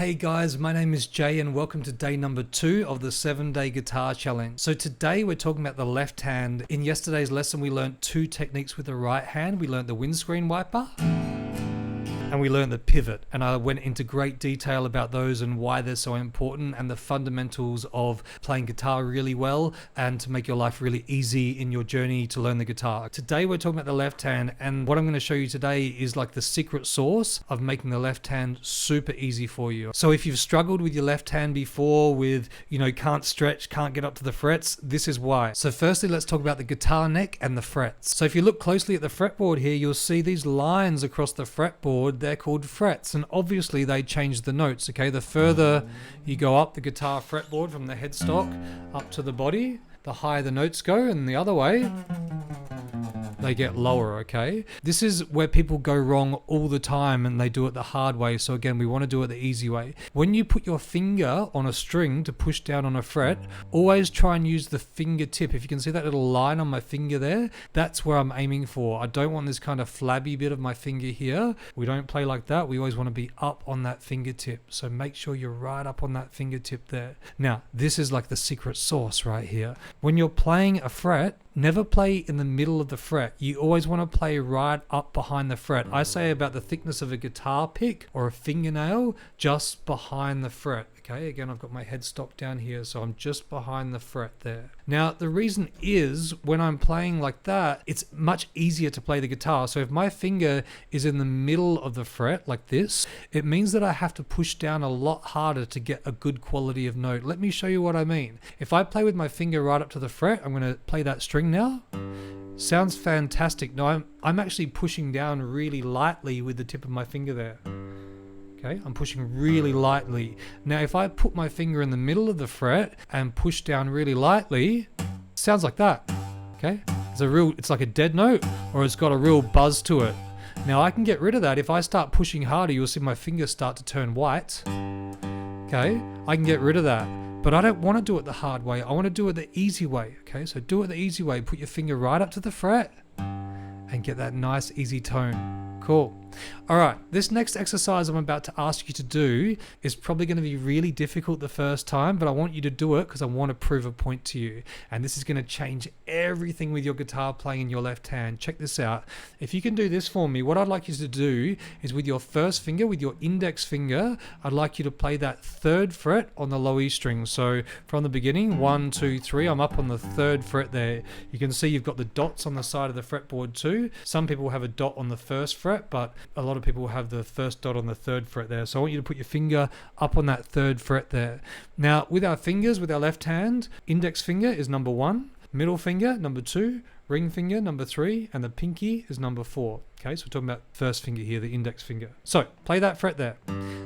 Hey guys, my name is Jay and welcome to day number 2 of the 7-day guitar challenge. So today we're talking about the left hand. In yesterday's lesson we learned 2 techniques with the right hand. We learned the windscreen wiper and we learned the pivot, and I went into great detail about those and why they're so important and the fundamentals of playing guitar really well and to make your life really easy in your journey to learn the guitar. Today we're talking about the left hand, and what I'm going to show you today is like the secret sauce of making the left hand super easy for you. So if you've struggled with your left hand before with, can't stretch, can't get up to the frets, this is why. So firstly, let's talk about the guitar neck and the frets. So if you look closely at the fretboard here, you'll see these lines across the fretboard. They're called frets, and obviously they change the notes. Okay, the further you go up the guitar fretboard from the headstock up to the body, the higher the notes go, and the other way they get lower. Okay, this is where people go wrong all the time and they do it the hard way. So again, we want to do it the easy way. When you put your finger on a string to push down on a fret, always try and use the fingertip. If you can see that little line on my finger there, that's where I'm aiming for. I don't want this kind of flabby bit of my finger here. We don't play like that. We always want to be up on that fingertip. So make sure you're right up on that fingertip there. Now, this is like the secret sauce right here. When you're playing a fret, never play in the middle of the fret. You always want to play right up behind the fret. I say about the thickness of a guitar pick or a fingernail, just behind the fret. Okay, again, I've got my headstock down here, so I'm just behind the fret there. Now, the reason is when I'm playing like that, it's much easier to play the guitar. So if my finger is in the middle of the fret like this, it means that I have to push down a lot harder to get a good quality of note. Let me show you what I mean. If I play with my finger right up to the fret, I'm going to play that string now. Sounds fantastic. No, I'm actually pushing down really lightly with the tip of my finger there. Okay, I'm pushing really lightly. Now, if I put my finger in the middle of the fret and push down really lightly, sounds like that. Okay, it's like a dead note, or it's got a real buzz to it. Now, I can get rid of that. If I start pushing harder, you'll see my fingers start to turn white. Okay, I can get rid of that. But I don't want to do it the hard way. I want to do it the easy way. Okay, so do it the easy way. Put your finger right up to the fret and get that nice, easy tone. Cool. All right, this next exercise I'm about to ask you to do is probably going to be really difficult the first time, but I want you to do it because I want to prove a point to you. And this is going to change everything with your guitar playing in your left hand. Check this out. If you can do this for me, what I'd like you to do is with your first finger, with your index finger, I'd like you to play that 3rd fret on the low E string. So from the beginning, 1, 2, 3, I'm up on the 3rd fret there. You can see you've got the dots on the side of the fretboard too. Some people have a dot on the 1st fret, but a lot of people have the first dot on the 3rd fret there. So I want you to put your finger up on that 3rd fret there. Now, with our fingers, with our left hand, index finger is number 1, middle finger, number 2, ring finger, number 3, and the pinky is number 4. Okay, so we're talking about first finger here, the index finger. So play that fret there.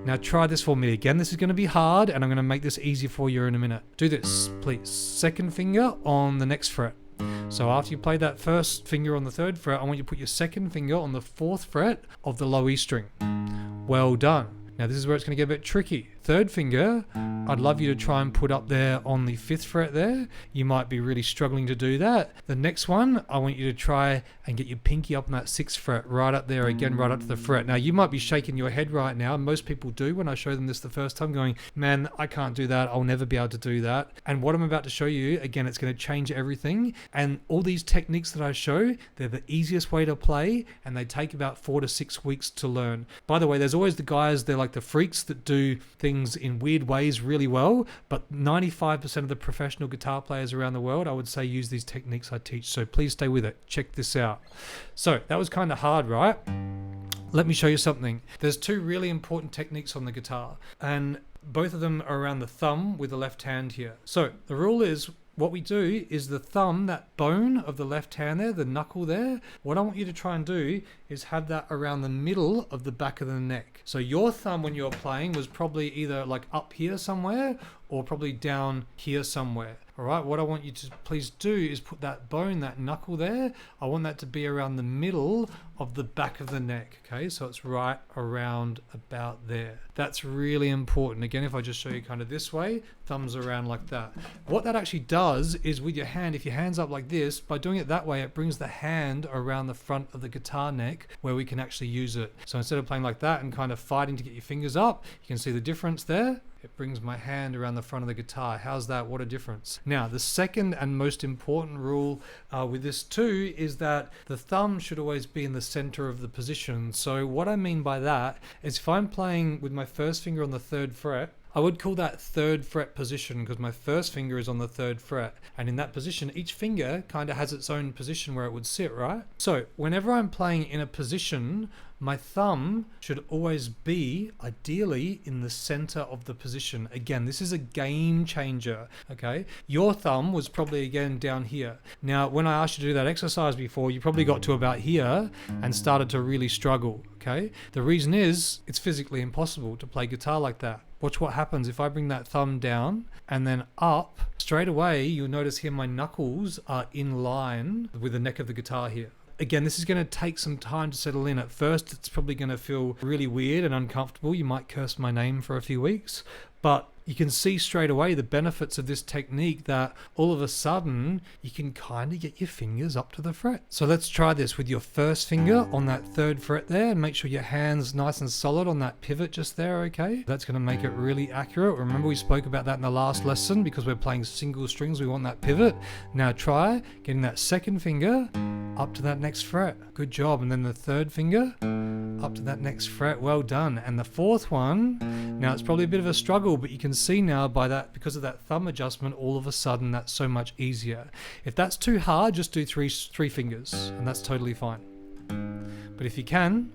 Now try this for me again. This is going to be hard, and I'm going to make this easy for you in a minute. Do this, please. 2nd finger on the next fret. So after you play that first finger on the 3rd fret, I want you to put your 2nd finger on the 4th fret of the low E string. Well done. Now this is where it's going to get a bit tricky. 3rd finger, I'd love you to try and put up there on the 5th fret there. You might be really struggling to do that. The next one, I want you to try and get your pinky up on that 6th fret, right up there again, right up to the fret. Now you might be shaking your head right now. Most people do when I show them this the first time, going, man, I can't do that. I'll never be able to do that. And what I'm about to show you, again, it's going to change everything. And all these techniques that I show, they're the easiest way to play, and they take about 4 to 6 weeks to learn. By the way, there's always the guys, they're like the freaks that do things in weird ways really well, but 95% of the professional guitar players around the world, I would say, use these techniques I teach. So please stay with it. Check this out. So that was kind of hard, right? Let me show you something. There's 2 really important techniques on the guitar, and both of them are around the thumb with the left hand here. So the rule is, what we do is the thumb, that bone of the left hand there, the knuckle there, what I want you to try and do is have that around the middle of the back of the neck. So your thumb when you're playing was probably either like up here somewhere or probably down here somewhere. All right, what I want you to please do is put that bone, that knuckle there, I want that to be around the middle of the back of the neck, okay? So it's right around about there. That's really important. Again, if I just show you kind of this way, thumbs around like that. What that actually does is with your hand, if your hand's up like this, by doing it that way, it brings the hand around the front of the guitar neck where we can actually use it. So instead of playing like that and kind of fighting to get your fingers up, you can see the difference there. It brings my hand around the front of the guitar. How's that? What a difference. Now, the second and most important rule with this too is that the thumb should always be in the center of the position. So what I mean by that is if I'm playing with my first finger on the 3rd fret, I would call that 3rd fret position because my first finger is on the 3rd fret. And in that position, each finger kind of has its own position where it would sit, right? So whenever I'm playing in a position, my thumb should always be ideally in the center of the position. Again, this is a game changer, okay? Your thumb was probably again down here. Now, when I asked you to do that exercise before, you probably got to about here and started to really struggle, okay? The reason is it's physically impossible to play guitar like that. Watch what happens if I bring that thumb down and then up. Straight away, you'll notice here my knuckles are in line with the neck of the guitar here. Again, this is going to take some time to settle in. At first, it's probably going to feel really weird and uncomfortable. You might curse my name for a few weeks, but you can see straight away the benefits of this technique that all of a sudden you can kind of get your fingers up to the fret. So let's try this with your first finger on that 3rd fret there and make sure your hand's nice and solid on that pivot just there, okay? That's going to make it really accurate. Remember we spoke about that in the last lesson because we're playing single strings, we want that pivot. Now try getting that 2nd finger up to that next fret. Good job. And then the 3rd finger up to that next fret. Well done. And the 4th one, now it's probably a bit of a struggle, but you can see now by that, because of that thumb adjustment, all of a sudden that's so much easier. If that's too hard, just do three fingers and that's totally fine. But if you can,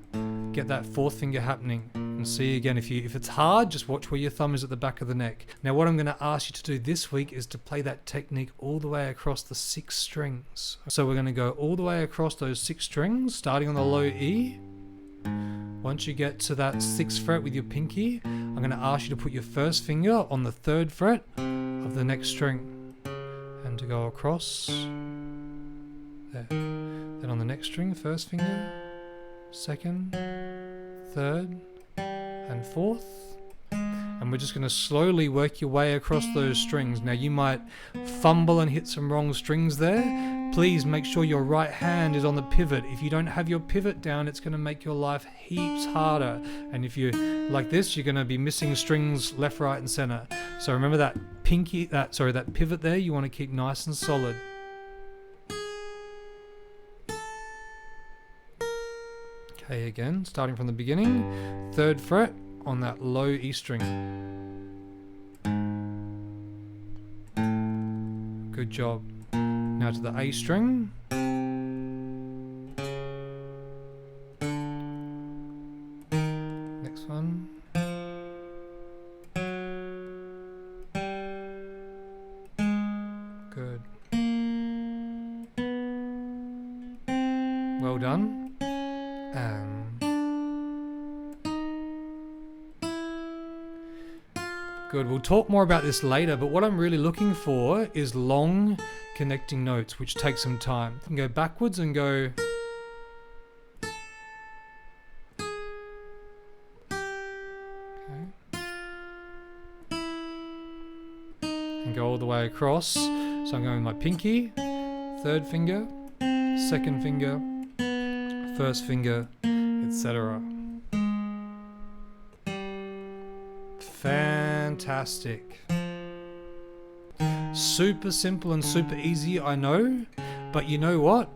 get that 4th finger happening. And see again, if it's hard, just watch where your thumb is at the back of the neck. Now what I'm going to ask you to do this week is to play that technique all the way across the 6 strings. So we're going to go all the way across those 6 strings, starting on the low E. Once you get to that 6th fret with your pinky, I'm going to ask you to put your first finger on the 3rd fret of the next string and to go across there. Then on the next string, 1st finger, 2nd, 3rd, and 4th. And we're just going to slowly work your way across those strings. Now you might fumble and hit some wrong strings there. Please make sure your right hand is on the pivot. If you don't have your pivot down, it's going to make your life heaps harder. And if you're like this, you're going to be missing strings left, right, and center. So remember that that pivot there, you want to keep nice and solid. Okay, again, starting from the beginning, 3rd fret on that low E string. Good job. Now to the A string. Next one. Good. Well done. Good. We'll talk more about this later, but what I'm really looking for is long connecting notes, which take some time. You can go backwards and go. Okay. And go all the way across. So I'm going with my pinky, 3rd finger, 2nd finger, 1st finger, etc. Fantastic. Super simple and super easy, I know, but you know what?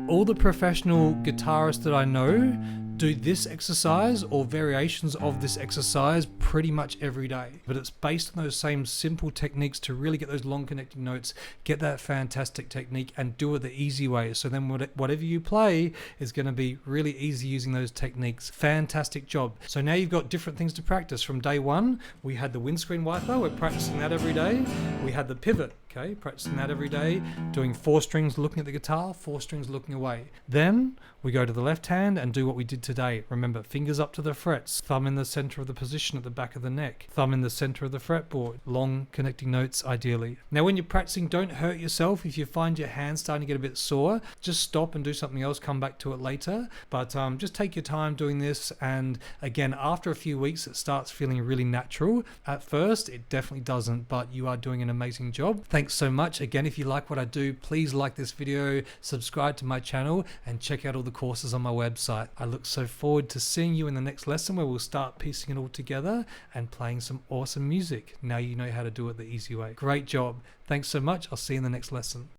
All the professional guitarists that I know do this exercise or variations of this exercise pretty much every day. But it's based on those same simple techniques to really get those long connecting notes, get that fantastic technique and do it the easy way. So then whatever you play is going to be really easy using those techniques. Fantastic job. So now you've got different things to practice. From day one, we had the windscreen wiper. We're practicing that every day. We had the pivot. Okay, practicing that every day, doing 4 strings looking at the guitar, 4 strings looking away. Then we go to the left hand and do what we did today. Remember, fingers up to the frets, thumb in the center of the position at the back of the neck, thumb in the center of the fretboard, long connecting notes ideally. Now when you're practicing, don't hurt yourself. If you find your hand starting to get a bit sore, just stop and do something else, come back to it later. But just take your time doing this, and again, after a few weeks it starts feeling really natural. At first it definitely doesn't, but you are doing an amazing job. Thanks so much. Again, if you like what I do, please like this video, subscribe to my channel, and check out all the courses on my website. I look so forward to seeing you in the next lesson, where we'll start piecing it all together and playing some awesome music. Now you know how to do it the easy way. Great job. Thanks so much. I'll see you in the next lesson.